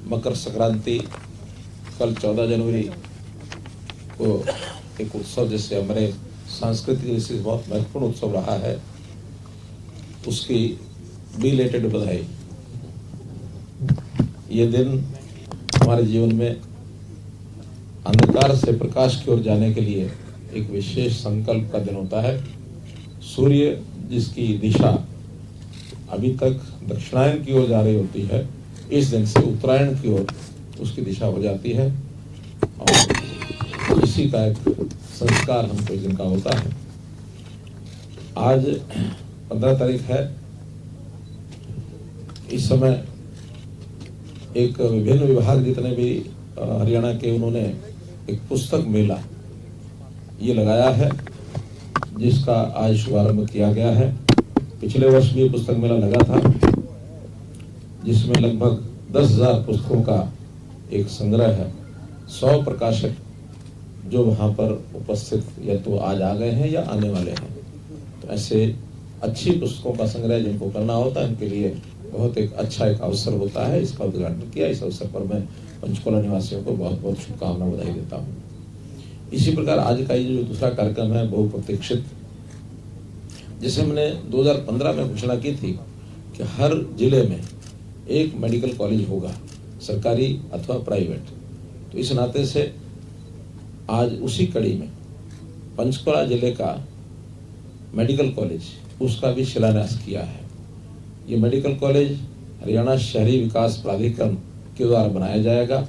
मकर संक्रांति कल 14 जनवरी को एक उत्सव जैसे हमारे सांस्कृतिक दृष्टि से बहुत महत्वपूर्ण उत्सव रहा है, उसकी बिलेटेड बधाई। ये दिन हमारे जीवन में अंधकार से प्रकाश की ओर जाने के लिए एक विशेष संकल्प का दिन होता है। सूर्य जिसकी दिशा अभी तक दक्षिणायन की ओर जा रही होती है, इस दिन से उत्तरायण की ओर उसकी दिशा हो जाती है और इसी का एक संस्कार हमको इस दिन का होता है। आज 15 तारीख है। इस समय एक विभिन्न विभाग जितने भी हरियाणा के, उन्होंने एक पुस्तक मेला ये लगाया है, जिसका आज शुभारंभ किया गया है। पिछले वर्ष भी पुस्तक मेला लगा था, जिसमें लगभग 10,000 पुस्तकों का एक संग्रह है। 100 प्रकाशक जो वहाँ पर उपस्थित या तो आज आ गए हैं या आने वाले हैं। तो ऐसे अच्छी पुस्तकों का संग्रह जिनको करना होता है, उनके लिए बहुत एक अच्छा एक अवसर होता है। इसका उद्घाटन किया। इस अवसर पर मैं पंचकुला निवासियों को बहुत बहुत शुभकामना बधाई देता हूँ। इसी प्रकार आज का ये जो दूसरा कार्यक्रम है, बहुप्रतीक्षित, जिसे हमने 2015 में घोषणा की थी कि हर जिले में एक मेडिकल कॉलेज होगा, सरकारी अथवा प्राइवेट। तो इस नाते से आज उसी कड़ी में पंचकुला जिले का मेडिकल कॉलेज, उसका भी शिलान्यास किया है। ये मेडिकल कॉलेज हरियाणा शहरी विकास प्राधिकरण के द्वारा बनाया जाएगा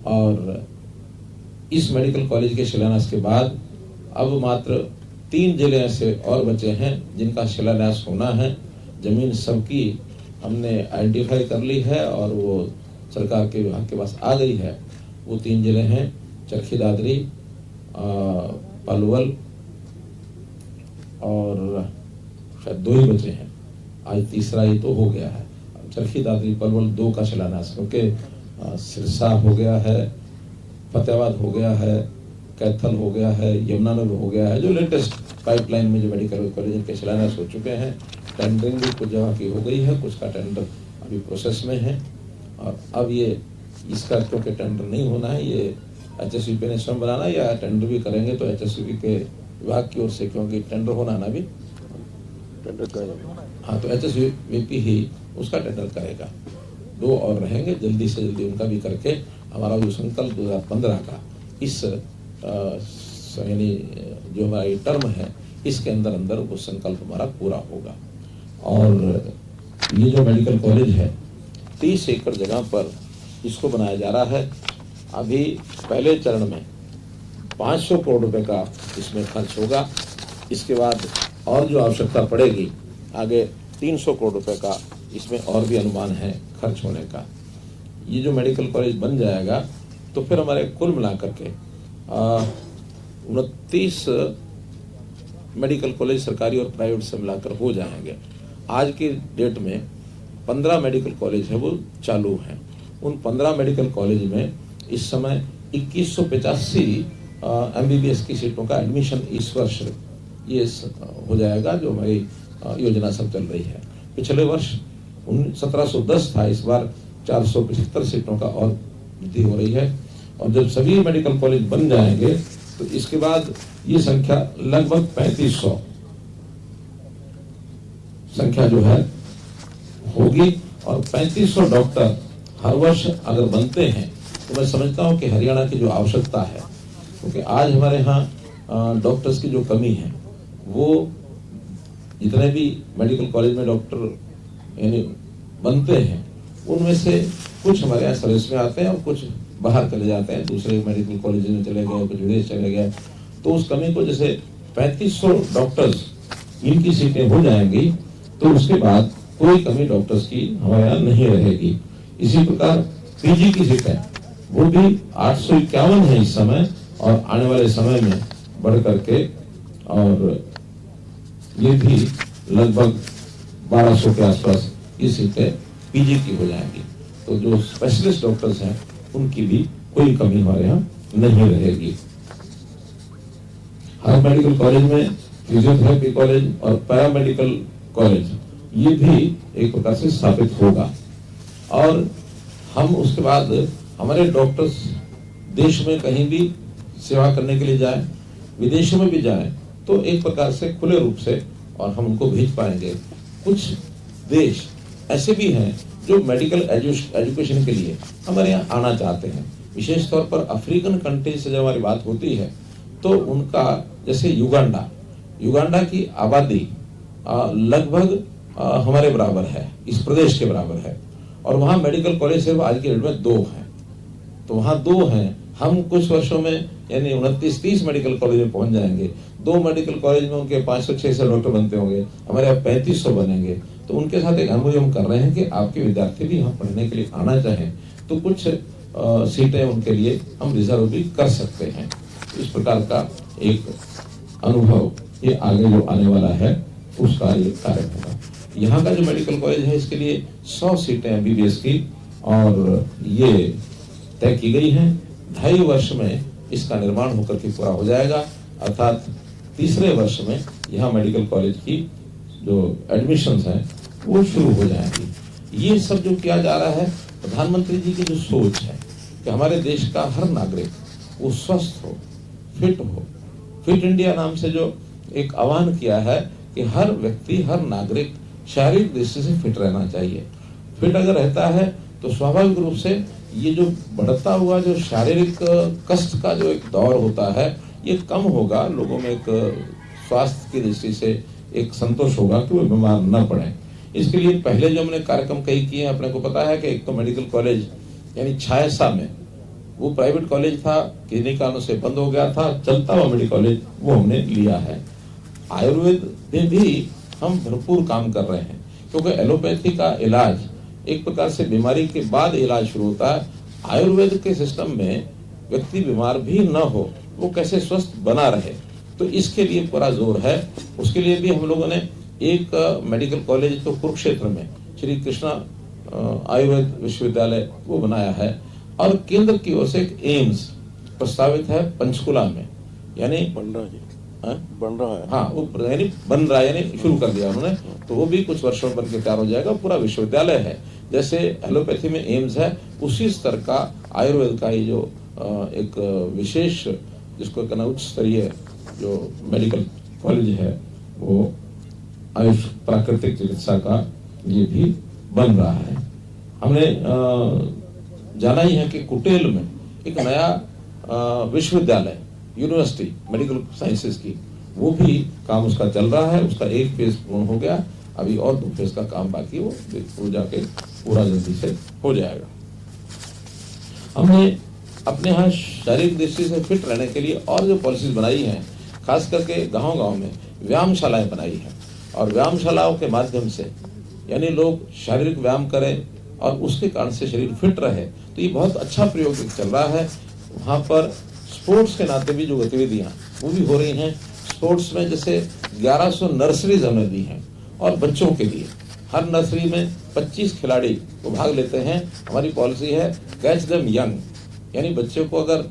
और इस मेडिकल कॉलेज के शिलान्यास के बाद अब मात्र 3 जिले ऐसे और बचे हैं जिनका शिलान्यास होना है। जमीन सबकी हमने आइडेंटिफाई कर ली है और वो सरकार के विभाग के पास आ गई है। वो 3 जिले हैं चरखी दादरी, पलवल और शायद 2 ही बचे हैं। आज तीसरा ही तो हो गया है। चरखी दादरी पलवल 2 का शिलान्यास, क्योंकि सिरसा हो गया है, फतेहाबाद हो गया है, कैथल हो गया है, यमुनानगर हो गया है। जो लेटेस्ट पाइपलाइन में जो मेडिकल कॉलेज के शिलान्यास हो चुके हैं। टेंडरिंग भी कुछ जगह की हो गई है, कुछ का टेंडर अभी प्रोसेस में है। और अब ये इसका क्योंकि टेंडर नहीं होना है, ये HSVP ने स्वयं बनाना, या टेंडर भी करेंगे तो HSVP के विभाग की ओर से, क्योंकि टेंडर होना ना भी टेंडर करेगा। हाँ, तो HSVP ही उसका टेंडर करेगा। 2 और रहेंगे, जल्दी से जल्दी उनका भी करके हमारा जो संकल्प 2015 का इस यानी जो हमारा ये टर्म है, इसके अंदर अंदर वो संकल्प हमारा पूरा होगा। और ये जो मेडिकल कॉलेज है 30 एकड़ जगह पर इसको बनाया जा रहा है। अभी पहले चरण में 500 करोड़ रुपए का इसमें खर्च होगा। इसके बाद और जो आवश्यकता पड़ेगी, आगे 300 करोड़ रुपए का इसमें और भी अनुमान है खर्च होने का। ये जो मेडिकल कॉलेज बन जाएगा तो फिर हमारे कुल मिलाकर के 29 मेडिकल कॉलेज सरकारी और प्राइवेट से मिलाकर हो जाएंगे। आज की डेट में 15 मेडिकल कॉलेज है वो चालू हैं। उन 15 मेडिकल कॉलेज में इस समय 2185 MBBS की सीटों का एडमिशन इस वर्ष ये हो जाएगा, जो हमारी योजना सब चल रही है। पिछले वर्ष 1710 था, इस बार 475 सीटों का और वृद्धि हो रही है। और जब सभी मेडिकल कॉलेज बन जाएंगे तो इसके बाद ये संख्या लगभग 3500 संख्या जो है होगी। और 3500 डॉक्टर हर वर्ष अगर बनते हैं तो मैं समझता हूं कि हरियाणा की जो आवश्यकता है, क्योंकि आज हमारे यहाँ डॉक्टर्स की जो कमी है, वो जितने भी मेडिकल कॉलेज में डॉक्टर यानी बनते हैं, उनमें से कुछ हमारे यहाँ सर्विस में आते हैं और कुछ बाहर चले जाते हैं, दूसरे मेडिकल कॉलेज में चले गए, कुछ विदेश चले गए। तो उस कमी को जैसे 3500 डॉक्टर्स इनकी सीटें हो जाएंगी तो उसके बाद कोई कमी डॉक्टर्स की हमारे यहाँ नहीं रहेगी। इसी प्रकार पीजी की सीटें वो भी 851 है इस समय, और आने वाले समय में बढ़ करके और ये भी लगभग 1200 के आसपास ये सीटें पीजी की हो जाएंगी। तो जो स्पेशलिस्ट डॉक्टर्स हैं उनकी भी कोई कमी हमारे यहाँ नहीं रहेगी। हर मेडिकल कॉलेज में फिजियोथेरेपी कॉलेज और पैरामेडिकल कॉलेज ये भी एक प्रकार से स्थापित होगा। और हम उसके बाद हमारे डॉक्टर्स देश में कहीं भी सेवा करने के लिए जाए, विदेशों में भी जाए, तो एक प्रकार से खुले रूप से और हम उनको भेज पाएंगे। कुछ देश ऐसे भी हैं जो मेडिकल एजुकेशन के लिए हमारे यहाँ आना चाहते हैं। विशेष तौर पर अफ्रीकन कंट्री से जब हमारी बात होती है तो उनका, जैसे युगांडा की आबादी लगभग हमारे बराबर है, इस प्रदेश के बराबर है, और वहाँ मेडिकल कॉलेज सिर्फ आज की डेट में 2 हैं। तो वहाँ 2 हैं, हम कुछ वर्षों में यानी 29-30 मेडिकल कॉलेज में पहुंच जाएंगे। 2 मेडिकल कॉलेज में उनके 500-600 डॉक्टर बनते होंगे, हमारे यहाँ 3500 बनेंगे। तो उनके साथ एक एमओयू हम कर रहे हैं कि आपके विद्यार्थी भी यहाँ पढ़ने के लिए आना चाहें तो कुछ सीटें उनके लिए हम रिजर्व भी कर सकते हैं। इस प्रकार का एक अनुभव ये आगे जो आने वाला है उसका ये कार्य होगा। यहाँ का जो मेडिकल कॉलेज है इसके लिए 100 सीटें एमबीबीएस की और ये तय की गई हैं। 2.5 वर्ष में इसका निर्माण होकर के पूरा हो जाएगा, अर्थात तीसरे वर्ष में यहाँ मेडिकल कॉलेज की जो एडमिशंस हैं वो शुरू हो जाएंगी। ये सब जो किया जा रहा है, प्रधानमंत्री जी की जो सोच है कि हमारे देश का हर नागरिक वो स्वस्थ हो, फिट हो, फिट इंडिया नाम से जो एक आह्वान किया है कि हर व्यक्ति, हर नागरिक शारीरिक दृष्टि से फिट रहना चाहिए। फिट अगर रहता है तो स्वाभाविक रूप से ये जो बढ़ता हुआ जो शारीरिक कष्ट का जो एक दौर होता है ये कम होगा। लोगों में एक स्वास्थ्य की दृष्टि से एक संतोष होगा कि वो बीमार न पड़े। इसके लिए पहले जो हमने कार्यक्रम कई किए हैं, अपने को पता है कि एक तो मेडिकल कॉलेज यानी छायसा में, वो प्राइवेट कॉलेज था, किन्हीं कारणों से बंद हो गया था, चलता हुआ मेडिकल कॉलेज वो हमने लिया है। आयुर्वेद में भी हम भरपूर काम कर रहे हैं, क्योंकि एलोपैथी का इलाज एक प्रकार से बीमारी के बाद इलाज शुरू होता है। आयुर्वेद के सिस्टम में व्यक्ति बीमार भी न हो, वो कैसे स्वस्थ बना रहे, तो इसके लिए पूरा जोर है। उसके लिए भी हम लोगों ने एक मेडिकल कॉलेज तो कुरुक्षेत्र में श्री कृष्णा आयुर्वेद विश्वविद्यालय वो बनाया है, और केंद्र की ओर से एक एम्स प्रस्तावित है पंचकुला में, यानी बन रहा है, हाँ वो यानी बन रहा है, यानी शुरू कर दिया उन्होंने, तो वो भी कुछ वर्षों में बन के तैयार हो जाएगा। पूरा विश्वविद्यालय है, जैसे एलोपैथी में एम्स है उसी स्तर का आयुर्वेद का ही जो एक विशेष जिसको कहना उच्च स्तरीय जो मेडिकल कॉलेज है वो आयुष प्राकृतिक चिकित्सा का ये भी बन रहा है। हमने जाना ही है कि कुटेल में एक नया विश्वविद्यालय, यूनिवर्सिटी मेडिकल साइंसेज की, वो भी काम उसका चल रहा है। उसका एक फेज पूर्ण हो गया, अभी और 2 फेज का काम बाकी, वो जाके पूरा जल्दी से हो जाएगा। हमने अपने यहाँ शारीरिक दृष्टि से फिट रहने के लिए और जो पॉलिसीज बनाई हैं, खास करके गांव-गांव में व्यायामशालाएं बनाई हैं, और व्यायामशालाओं के माध्यम से यानी लोग शारीरिक व्यायाम करें और उसके कारण से शरीर फिट रहे, तो ये बहुत अच्छा प्रयोग चल रहा है। वहाँ पर स्पोर्ट्स के नाते भी जो गतिविधियां वो भी हो रही हैं। स्पोर्ट्स में जैसे 1100 नर्सरीज हमने दी हैं, और बच्चों के लिए हर नर्सरी में 25 खिलाड़ी वो भाग लेते हैं। हमारी पॉलिसी है कैच देम यंग, यानी बच्चों को अगर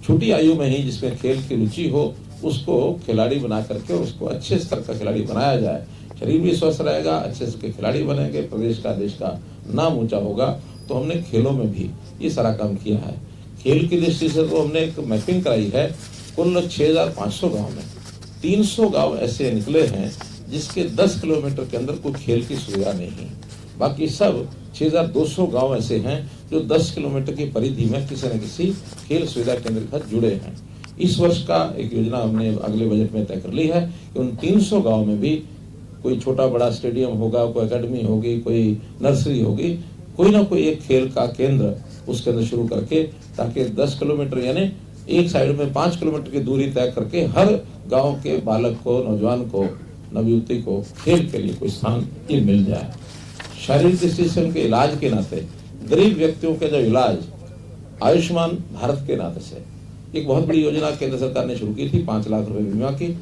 छोटी आयु में ही जिसमें खेल की रुचि हो उसको खिलाड़ी बना करके उसको अच्छे स्तर का खिलाड़ी बनाया जाए। शरीर भी स्वस्थ रहेगा, अच्छे से खिलाड़ी बनेंगे, प्रदेश का, देश का नाम ऊंचा होगा। तो हमने खेलों में भी ये सारा काम किया है। खेल की दृष्टि से तो हमने एक मैपिंग कराई है, कुल 6500 गांव में 300 गांव ऐसे निकले हैं जिसके 10 किलोमीटर के अंदर कोई खेल की सुविधा नहीं है। बाकी सब 6200 गांव ऐसे हैं जो 10 किलोमीटर की परिधि में किसी न किसी खेल सुविधा केंद्र के साथ जुड़े हैं। इस वर्ष का एक योजना हमने अगले बजट में तय कर ली है कि उन 300 गांव में भी कोई छोटा बड़ा स्टेडियम होगा, कोई एकेडमी होगी, कोई नर्सरी होगी, कोई ना कोई एक खेल का केंद्र उसके अंदर शुरू करके, ताकि 10 किलोमीटर यानी एक साइड में 5 किलोमीटर की दूरी तय करके हर गांव के बालक को, नौजवान को, नवयुवती को खेल के लिए कोई स्थान ये मिल जाए। शारीरिक दृष्टि से उनके इलाज के नाते गरीब व्यक्तियों के जो इलाज आयुष्मान भारत के नाते से एक बहुत बड़ी योजना केंद्र सरकार ने शुरू की थी, 5 लाख रुपए बीमा की।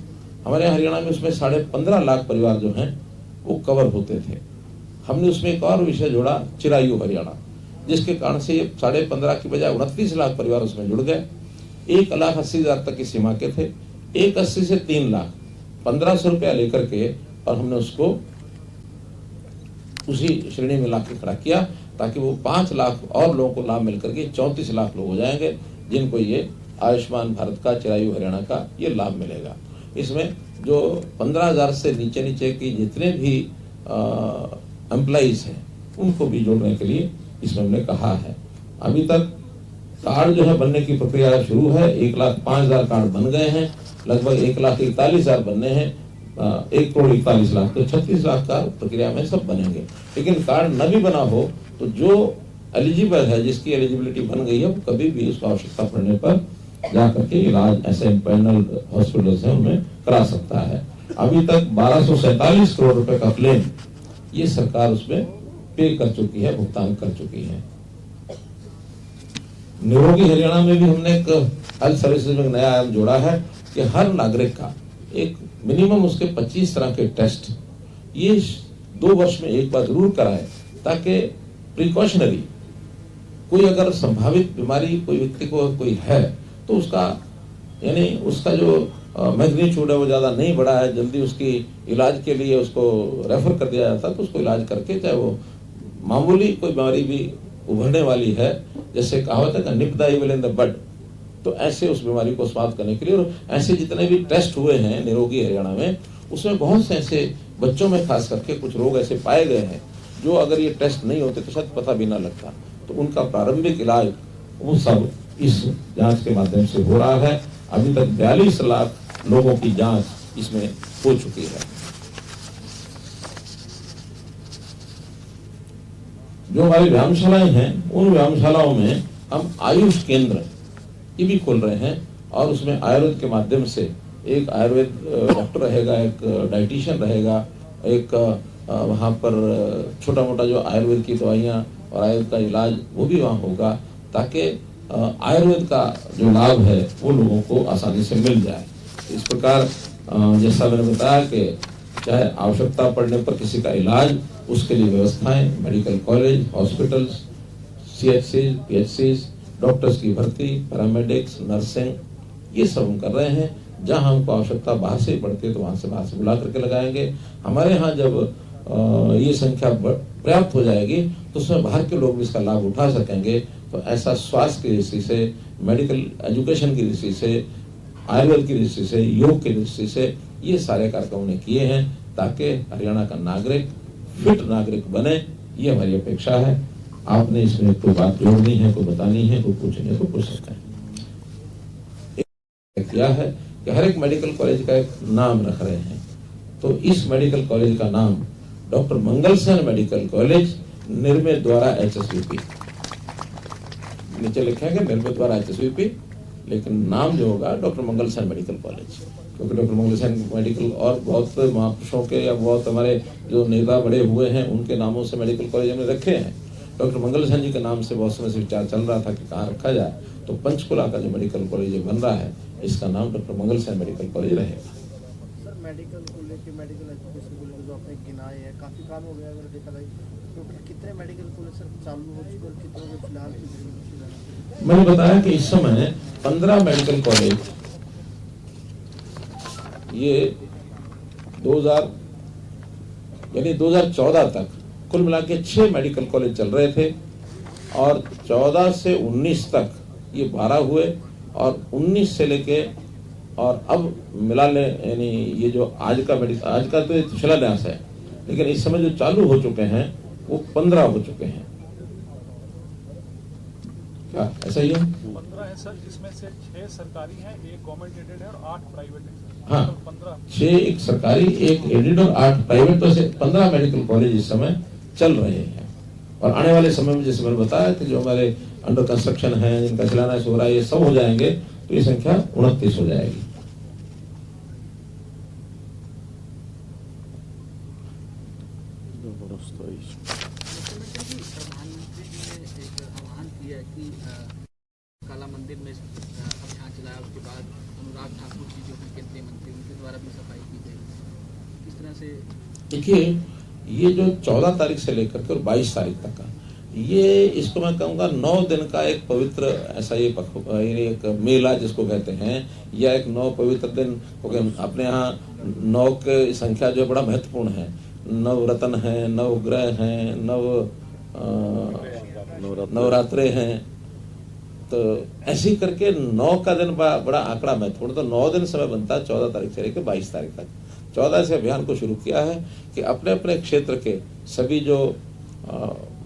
हमारे हरियाणा में उसमें 15.5 लाख परिवार जो हैं वो कवर होते थे। हमने उसमें एक और विषय जोड़ा, चिरायु हरियाणा, जिसके कारण से ये 15.5 की बजाय 29 लाख परिवार उसमें जुड़ गए। 1,80,000 तक की सीमा के थे, 1,80,000 से 3 लाख 1500 रुपया लेकर के, और हमने उसको उसी श्रेणी में लाके खड़ा किया। ताकि वो 5 लाख और लोगों को लाभ मिलकर के 34 लाख लोग हो जाएंगे जिनको ये आयुष्मान भारत का, चिरायु हरियाणा का ये लाभ मिलेगा। इसमें जो 15,000 से नीचे नीचे की जितने भी एम्प्लॉइज हैं उनको भी जोड़ने के लिए इसमें हमने कहा है। अभी तक कार्ड जो है बनने की प्रक्रिया शुरू है। 1,05,000 कार्ड बन गए हैं, लगभग 1,41,000 बनने हैं, 1,41,00,000 तो 36 लाख कार्ड प्रक्रिया में सब बनेंगे। लेकिन कार्ड न भी बना हो तो जो एलिजिबल है, जिसकी एलिजिबिलिटी बन गई है, वो कभी भी उसको आवश्यकता पड़ने पर जाकर के इलाज ऐसे पैनल हॉस्पिटल्स हैं उनमें करा सकता है। अभी तक 1247 करोड़ रुपए का क्लेम ये सरकार उसमें पे कर चुकी है, भुगतान कर चुकी है। निरोगी हरियाणा में भी हमने एक हेल्थ सर्विसेज में नया आयाम जोड़ा है कि हर नागरिक का एक मिनिमम उसके 25 तरह के टेस्ट ये 2 वर्ष में एक बार जरूर कराए, ताकि प्रिकॉशनरी कोई अगर संभावित बीमारी कोई व्यक्ति को कोई है तो उसका यानी उसका जो मैग्नीट्यूड है वो ज्यादा नहीं बढ़ा है, जल्दी उसकी इलाज के लिए उसको रेफर कर दिया जाता है, तो उसको इलाज करके, चाहे वो मामूली कोई बीमारी भी उभरने वाली है, जैसे कहावत है nip the evil in the bud, तो ऐसे उस बीमारी को समाप्त करने के लिए। और ऐसे जितने भी टेस्ट हुए हैं निरोगी हरियाणा में, उसमें बहुत से ऐसे बच्चों में खास करके कुछ रोग ऐसे पाए गए हैं जो अगर ये टेस्ट नहीं होते तो शायद पता भी ना लगता, तो उनका प्रारंभिक इलाज वो सब इस जांच के माध्यम से हो रहा है। अभी तक 42 लाख लोगों की जांच इसमें हो चुकी है। जो हमारी व्यायामशालाएं हैं उन व्यायामशालाओं में हम आयुष केंद्र ये भी खोल रहे हैं, और उसमें आयुर्वेद के माध्यम से एक आयुर्वेद डॉक्टर रहेगा, एक डाइटिशियन रहेगा, एक वहाँ पर छोटा मोटा जो आयुर्वेद की दवाइयाँ और आयुर्वेद का इलाज वो भी वहाँ होगा, ताकि आयुर्वेद का जो लाभ है वो लोगों को आसानी से मिल जाए। इस प्रकार जैसा मैंने बताया कि चाहे आवश्यकता पड़ने पर किसी का इलाज, उसके लिए व्यवस्थाएं, medical college, hospitals, CHCs, PHCs, doctors की भर्ती, पैरामेडिक्स, नर्सिंग, ये सब हम कर रहे हैं। जहां हमको आवश्यकता बाहर से पड़ती है तो वहां से बाहर से बुला करके लगाएंगे। हमारे यहाँ जब ये संख्या पर्याप्त हो जाएगी तो उसमें बाहर के लोग भी इसका लाभ उठा सकेंगे। तो ऐसा स्वास्थ्य की दृष्टि से, मेडिकल एजुकेशन की दृष्टि से, आयुर्वेद की दृष्टि से, योग की दृष्टि से ये सारे कार्यक्रम उन्हें किए हैं, ताकि हरियाणा का नागरिक फिट नागरिक बने, ये हमारी अपेक्षा है। आपने इसमें कोई बात जोड़नी है, कोई बतानी है, कोई पूछनी है तो पूछ सकते हैं। किया है कि हर एक मेडिकल कॉलेज का एक नाम रख रहे हैं, तो इस मेडिकल कॉलेज का नाम डॉक्टर मंगल सेन मेडिकल कॉलेज, निर्मित द्वारा HSVP, नीचे लिखेंगे निर्मित द्वारा HSVP, लेकिन नाम जो होगा डॉक्टर मंगल सेन मेडिकल कॉलेज, क्योंकि डॉक्टर मंगल सेन मेडिकल और बहुत महापुरुषों के या बहुत हमारे जो नेता बड़े हुए हैं उनके नामों से मेडिकल कॉलेज हमने रखे हैं। डॉक्टर मंगल सेन जी के नाम से बहुत समय से विचार चल रहा था कि कहाँ रखा जाए, तो पंचकुला का जो मेडिकल कॉलेज बन रहा है इसका नाम डॉक्टर मंगल सेन मेडिकल कॉलेज रहेगा। सर मेडिकल को लेकर, मेडिकल एजुकेशन को लेकर जो आपने गिनाए हैं, काफी काम हो गया अगर देखा जाए तो कितने मेडिकल कॉलेज सर चालू हो चुके और कितने के फिलहाल? मैंने बताया कि इस समय 15 मेडिकल कॉलेज ये 2014 तक कुल मिला के 6 मेडिकल कॉलेज चल रहे थे, और 14 से 19 तक ये 12 हुए, और 19 से लेके और अब मिला ले, यानी ये जो आज का तो शिलान्यास है, लेकिन इस समय जो चालू हो चुके हैं वो 15 हो चुके हैं। क्या ऐसा ही है? 15 है सर, जिसमें से 6 सरकारी हैं, 1 गवर्नमेंट एडेड है और 8 प्राइवेट है। हाँ, 15 6 एक सरकारी, 1 एडेड और 8 प्राइवेट, तो ऐसे 15 मेडिकल कॉलेज इस समय चल रहे हैं। और आने वाले समय में जैसे मैंने बताया कि जो हमारे अंडर कंस्ट्रक्शन है, जिनका शिलान्यास हो रहा है, ये सब हो जाएंगे तो ये संख्या 29 हो जाएगी। प्रधानमंत्री जी ने एक आह्वान किया कि काला मंदिर में अभियान चलाया, उसके बाद अनुराग ठाकुर जी जो केंद्रीय मंत्री, उनके द्वारा भी सफाई की गई। किस तरह से देखिए, ये जो 14 तारीख से लेकर के और 22 तारीख तक का, ये इसको मैं कहूँगा 9 दिन का एक पवित्र ऐसा ये एक मेला जिसको कहते हैं, या एक 9 पवित्र दिन, क्योंकि अपने यहाँ 9 की संख्या जो बड़ा महत्वपूर्ण है। 9 रत्न है, 9 ग्रह हैं, 9 नवरात्रे हैं, तो ऐसे ही करके 9 का दिन बड़ा आंकड़ा मैं थोड़ा, तो 9 दिन समय बनता है 14 तारीख से लेकर 22 तारीख तक। 14 से अभियान को शुरू किया है कि अपने अपने क्षेत्र के सभी जो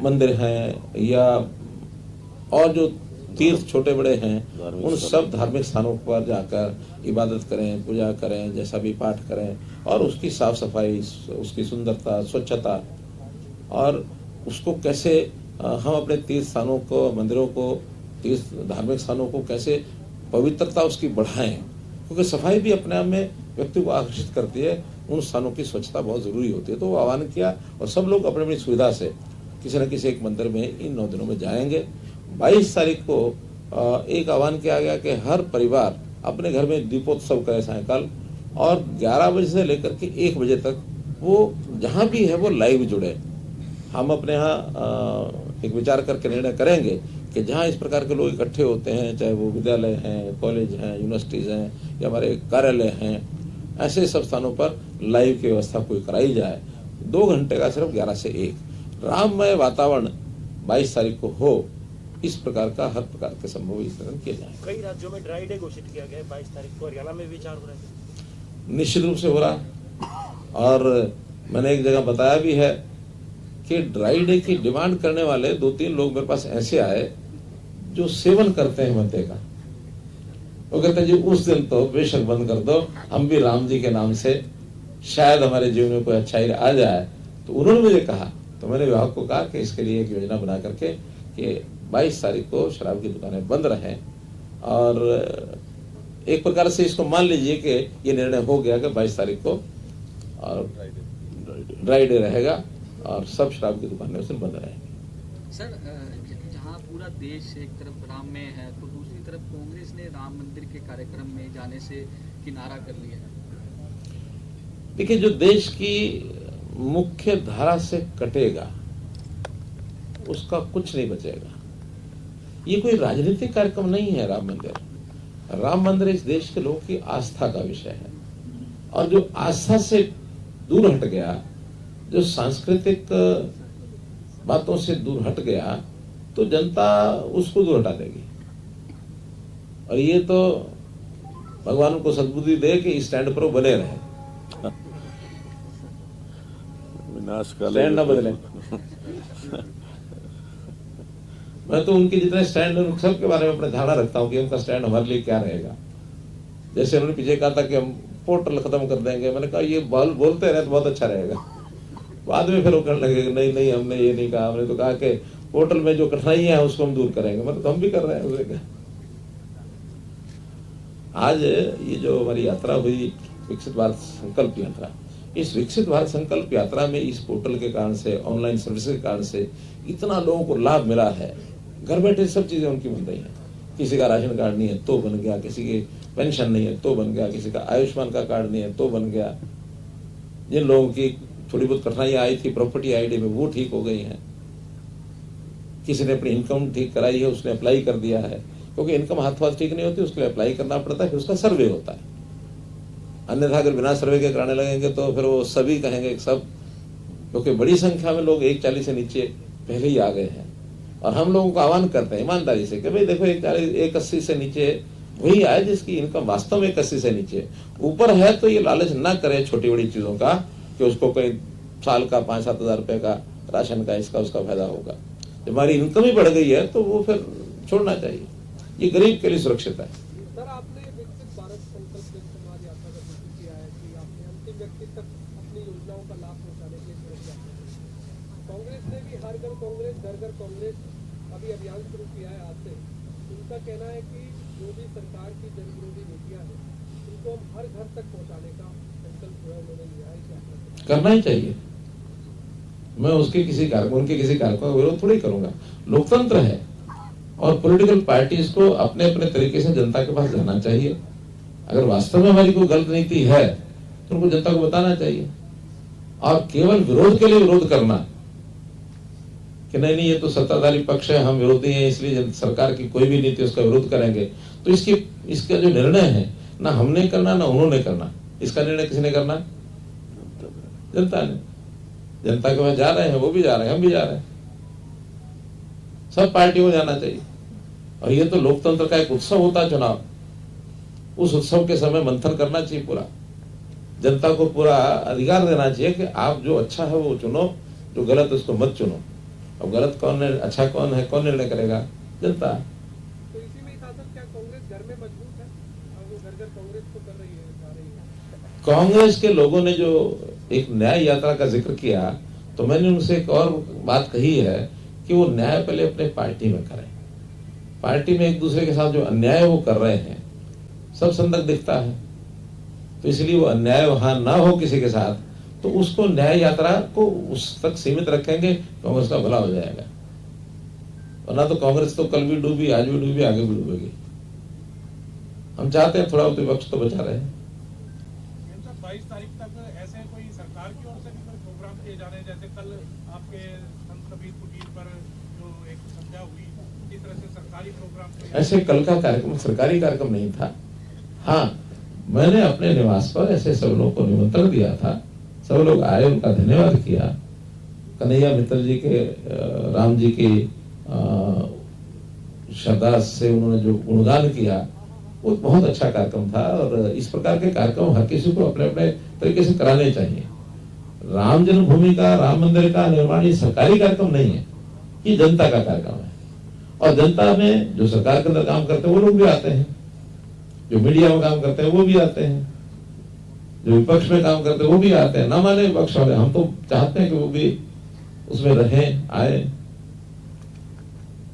मंदिर हैं या और जो तीर्थ छोटे बड़े हैं, उन सब धार्मिक स्थानों पर जाकर इबादत करें, पूजा करें, जैसा भी पाठ करें, और उसकी साफ सफाई, उसकी सुंदरता, स्वच्छता, और उसको कैसे हम अपने तीर्थ स्थानों को, मंदिरों को, तीर्थ धार्मिक स्थानों को कैसे पवित्रता उसकी बढ़ाएं, क्योंकि सफाई भी अपने आप में व्यक्ति को आकर्षित करती है। उन स्थानों की स्वच्छता बहुत जरूरी होती है। तो वो आह्वान किया और सब लोग अपनी अपनी सुविधा से किसी न किसी एक मंदिर में इन 9 दिनों में जाएंगे। 22 तारीख को एक आह्वान किया गया कि हर परिवार अपने घर में दीपोत्सव करे सायंकाल, और 11 बजे से लेकर के 1 बजे तक वो जहाँ भी है वो लाइव जुड़े। हम अपने यहाँ एक विचार करके निर्णय करेंगे कि जहाँ इस प्रकार के लोग इकट्ठे होते हैं, चाहे वो विद्यालय हैं, कॉलेज हैं, यूनिवर्सिटीज हैं या हमारे कार्यालय हैं, ऐसे सब स्थानों पर लाइव की व्यवस्था कोई कराई जाए। 2 घंटे का सिर्फ 11 से 1 राममय वातावरण 22 तारीख को हो, इस प्रकार का हर प्रकार के संभव वितरण किया जाए। कई राज्यों में ड्राई डे घोषित किया गया है 22 तारीख को, हरियाणा में विचार हो रहा है। निश्चित रूप से हो रहा है, और मैंने एक जगह बताया भी है कि ड्राई डे की डिमांड करने वाले 2-3 लोग मेरे पास ऐसे आए जो सेवन करते हैं मद्य का। वो कहते हैं जी उस दिन तो बेशक बंद कर दो, हम भी राम जी के नाम से शायद हमारे जीवन में कोई अच्छाई आ जाए। तो उन्होंने मुझे कहा, तो मैंने विभाग को कहा कि इसके लिए एक योजना बना करके कि 22 तारीख को शराब की दुकानें बंद रहें, और एक प्रकार से इसको मान लीजिए कि ये निर्णय हो गया कि 22 तारीख को और ड्राई डे रहेगा और सब शराब की दुकानें उस दिन बंद रहेंगी। सर, जहाँ पूरा देश एक तरफ राम में है, तो दूसरी तरफ कांग्रेस ने राम मंदिर के कार्यक्रम में जाने से किनारा कर लिया है। देखिए, जो देश की मुख्य धारा से कटेगा उसका कुछ नहीं बचेगा। ये कोई राजनीतिक कार्यक्रम नहीं है। राम मंदिर इस देश के लोगों की आस्था का विषय है, और जो आस्था से दूर हट गया, जो सांस्कृतिक बातों से दूर हट गया, तो जनता उसको दूर हटा देगी। और ये तो भगवान उनको सद्बुद्धि दे कि इस स्टैंड पर वो बने रहे, स्टैंड ना बदले। मैं तो उनके जितने स्टैंड उन सब के बारे में अपने धारणा रखता हूँ कि उनका स्टैंड हमारे लिए क्या रहेगा। जैसे उन्होंने पीछे कहा था कि हम पोर्टल खत्म कर देंगे, मैंने कहा ये बोलते रहे तो बहुत अच्छा रहेगा। बाद में फिर वो कहने लगे नहीं हमने ये नहीं कहा, हमने तो कहा कि पोर्टल में जो कठिनाइयां है उसको हम दूर करेंगे। मतलब तो हम भी कर रहे हैं उसके। आज ये जो हमारी यात्रा हुई विकसित भारत संकल्प यात्रा, इस विकसित भारत संकल्प यात्रा में इस पोर्टल के कारण से, ऑनलाइन सर्विस के कारण से इतना लोगों को लाभ मिला है। घर बैठे सब चीजें उनकी बन रही हैं। किसी का राशन कार्ड नहीं है तो बन गया, किसी की पेंशन नहीं है तो बन गया, किसी का आयुष्मान का कार्ड नहीं है तो बन गया। जिन लोगों की थोड़ी बहुत कठिनाइयां आई थी प्रॉपर्टी आईडी में, वो ठीक हो गई हैं। किसी ने अपनी इनकम ठीक कराई है, उसने अप्लाई कर दिया है, क्योंकि इनकम हाथ ठीक नहीं होती, उसके लिए अप्लाई करना पड़ता है, फिर उसका सर्वे होता है। अन्यथा अगर बिना सर्वे के कराने लगेंगे तो फिर वो सभी कहेंगे सब, क्योंकि बड़ी संख्या में लोग 140 से नीचे पहले ही आ गए हैं। और हम लोगों को आह्वान करते हैं ईमानदारी से कि भाई देखो 180 से नीचे वही आए जिसकी इनकम वास्तव में 180 से नीचे, ऊपर है तो ये लालच ना करे छोटी बड़ी चीजों का कि उसको कोई साल का 5-7 हजार रुपए का राशन का इसका उसका फायदा होगा। जब हमारी इनकम ही बढ़ गई है तो वो फिर छोड़ना चाहिए। ये गरीब के लिए सुरक्षित है। सर, आपने विकसित भारत संकल्प समाज यात्रा का जिक्र किया है कि आपने अंतिम व्यक्ति तक अपनी योजनाओं का लाभ पहुंचाने के लिए सड़क यात्रा। कांग्रेस ने भी हर घर कांग्रेस घर घर कांग्रेस अभी अभियान शुरू किया है आज से। उनका कहना है कि जो भी सरकार की जन विरोधी नीतियां हैं उनको हम हर घर तक पहुंचाने का संकल्प जो है उन्होंने लिया है। इस यात्रा करना ही चाहिए। मैं उनके किसी कार्यक्रम का विरोध थोड़ी करूंगा। लोकतंत्र है और पॉलिटिकल पार्टीज को अपने अपने तरीके से जनता के पास जाना चाहिए। अगर वास्तव में हमारी कोई गलत नीति है तो उनको जनता को बताना चाहिए। और केवल विरोध के लिए विरोध करना कि नहीं ये तो सत्ताधारी पक्ष है, हम विरोधी हैं, इसलिए सरकार की कोई भी नीति उसका विरोध करेंगे, तो इसका जो निर्णय है ना हमने करना ना उन्होंने करना। इसका निर्णय किसने करना? जनता ने। जनता के पास जा रहे हैं, वो भी जा रहे हैं, हम भी जा रहे हैं। सब पार्टियों को जाना चाहिए। और ये तो लोकतंत्र का एक उत्सव होता है चुनाव, उस उत्सव के समय मंथन करना चाहिए पूरा, जनता को पूरा अधिकार देना चाहिए कि आप जो अच्छा है वो चुनो, जो गलत उसको मत चुनो। अब गलत कौन है, अच्छा कौन है, कौन निर्णय करेगा? जनता। तो इसी में था सर, क्या कांग्रेस घर में मजबूत है और वो घर घर कांग्रेस को कर रही है, जा रही है? कांग्रेस के लोगों ने जो एक न्याय यात्रा का जिक्र किया, तो मैंने उनसे एक और बात कही है कि वो न्याय पहले अपने पार्टी में करें। पार्टी में एक दूसरे के साथ जो अन्याय वो कर रहे हैं सब संदक दिखता है, तो इसलिए वो अन्याय वहां ना हो किसी के साथ, तो उसको न्याय यात्रा को उस तक सीमित रखेंगे, कांग्रेस का भला हो जाएगा। वरना तो कांग्रेस तो कल भी डूबी, आज भी डूबी, आगे भी डूबेगी। हम चाहते हैं थोड़ा विपक्ष तो बचा रहे। 22 तारीख तक ऐसे कोई सरकार की ओर से भी कोई प्रोग्राम किए जा रहे हैं, जैसे कल आपके संत कबीर कुटीर पर जो एक संध्या हुई, इसी तरह से सरकारी प्रोग्राम? ऐसे कल का कार्यक्रम सरकारी कार्यक्रम नहीं था। हाँ, मैंने अपने निवास पर ऐसे सब लोगों को निमंत्रण दिया था, सब लोग आए, उनका धन्यवाद किया। कन्हैया मित्तल जी के राम जी की श्रद्धा से उन्होंने जो गुणगान किया, वो बहुत अच्छा कार्यक्रम था। और इस प्रकार के कार्यक्रम हर किसी को अपने अपने तरीके से कराने चाहिए। राम जन्मभूमि का, राम मंदिर का निर्माण ये सरकारी कार्यक्रम नहीं है, ये जनता का कार्यक्रम है। और जनता में जो सरकार के अंदर काम करते हैं वो लोग भी आते हैं, जो मीडिया में काम करते हैं वो भी आते हैं, जो विपक्ष में काम करते हैं वो भी आते हैं। ना माने विपक्ष वाले, हम तो चाहते हैं कि वो भी उसमें रहें, आए।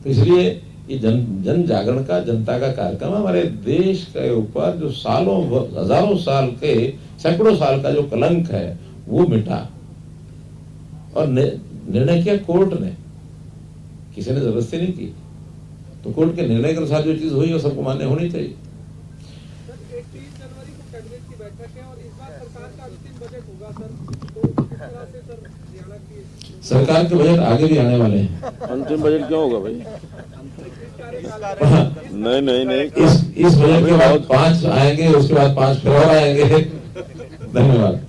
तो इसलिए ये जन जागरण का, जनता का कार्यक्रम हमारे देश के ऊपर जो सालों, हजारों साल के, सैकड़ों साल का जो कलंक है वो मिटा। और निर्णय किया कोर्ट ने, किसी ने जबरदस्ती नहीं की। तो कोर्ट के निर्णय के अनुसार जो चीज हुई वो सबको मान्य होनी चाहिए। सर 30 जनवरी को कैबिनेट की बैठक है और इस बार सरकार का अंतिम बजट होगा सर, तो किस तरह से सर हरियाणा की सरकार के बजट आगे भी आने वाले हैं। अंतिम बजट क्यों होगा भाई? नहीं नहीं नहीं, इस बजट के बाद 5 आएंगे, उसके बाद 5 फिर और आएंगे। धन्यवाद।